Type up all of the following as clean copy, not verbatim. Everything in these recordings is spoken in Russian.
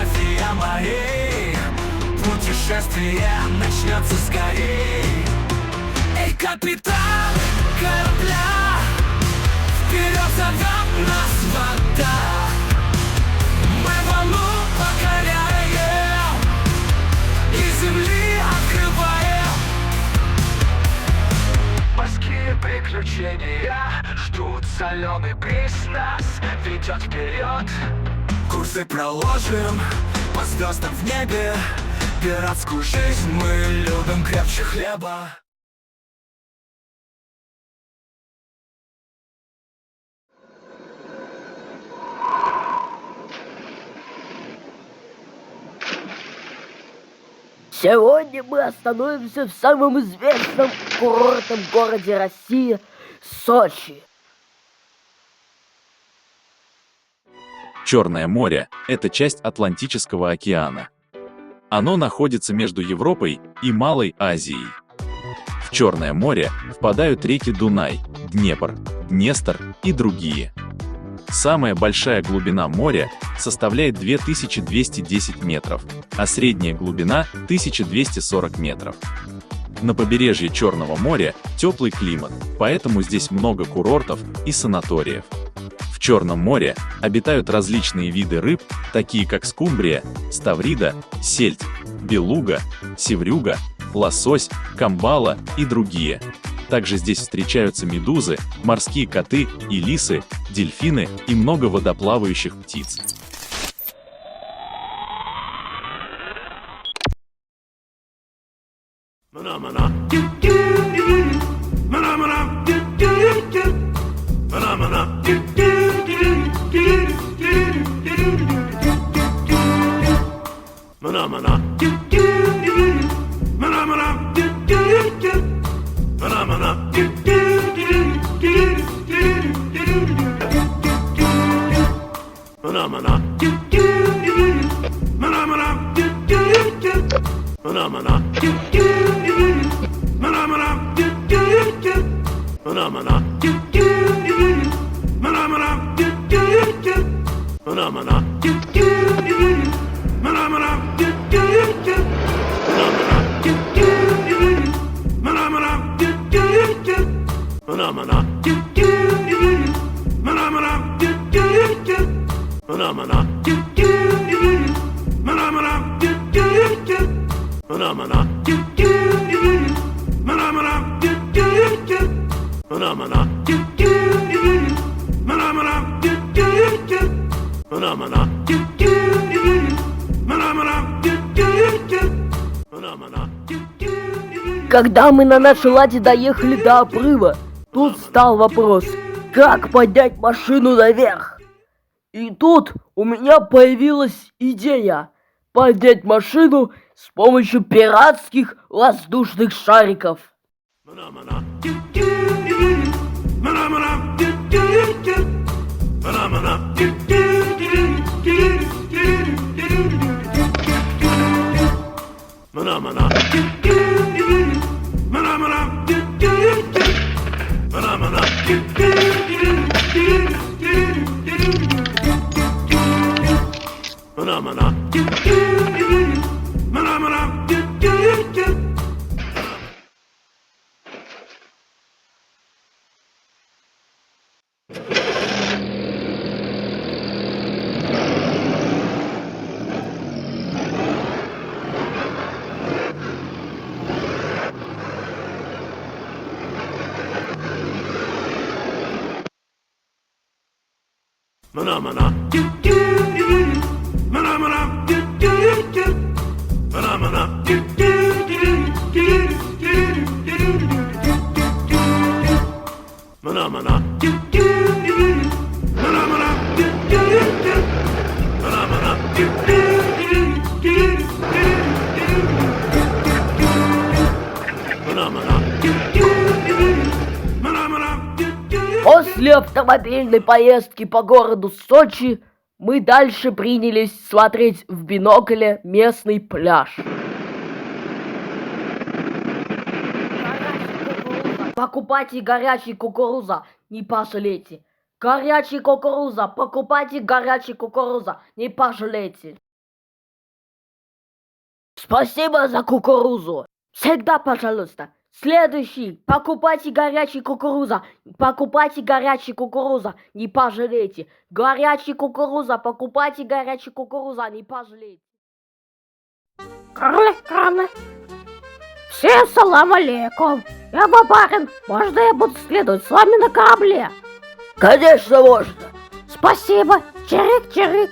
фотография моей. Путешествие начнется скорей. Эй, капитан корабля, вперед зовет нас вода. Мы волну покоряем и земли открываем. Морские приключения ждут, соленый бриз нас ведет вперед. Курсы проложим по звездам в небе. Пиратскую жизнь мы любим крепче хлеба. Сегодня мы остановимся в самом известном курортном городе России – Сочи. Черное море – это часть Атлантического океана. Оно находится между Европой и Малой Азией. В Черное море впадают реки Дунай, Днепр, Днестр и другие. Самая большая глубина моря составляет 2210 метров, а средняя глубина – 1240 метров. На побережье Черного моря теплый климат, поэтому здесь много курортов и санаториев. В Черном море обитают различные виды рыб, такие как скумбрия, ставрида, сельдь, белуга, севрюга, лосось, камбала и другие. Также здесь встречаются медузы, морские коты и лисы, дельфины и много водоплавающих птиц. Когда мы на нашей ладе доехали до обрыва, тут стал вопрос, как поднять машину наверх. И тут у меня появилась идея поднять машину с помощью пиратских воздушных шариков. После автомобильной поездки по городу Сочи мы дальше принялись смотреть в бинокле местный пляж. Покупайте горячий кукуруза, не пожалейте. Горячий кукуруза, покупайте горячий кукуруза, не пожалейте. Спасибо за кукурузу. Всегда, пожалуйста. Следующий. Покупайте горячий кукуруза. Покупайте горячий кукуруза. Не пожалейте. Горячий кукуруза. Покупайте горячий кукуруза. Не пожалейте. Карле. Всем салам алейкум. Я Бабарин. Можно я буду следовать с вами на корабле? Конечно, можно. Спасибо. Чирик.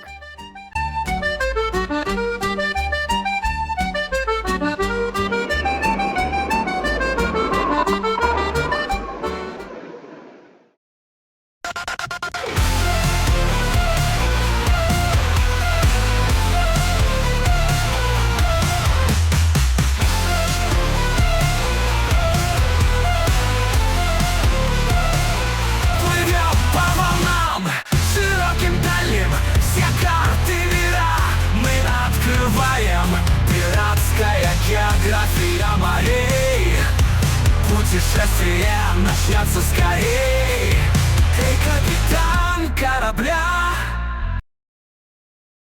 Плывем по волнам, широким дальним, все карты мира мы открываем. Пиратская география морей, путешествие начнется скорей. Эй, капитан корабля,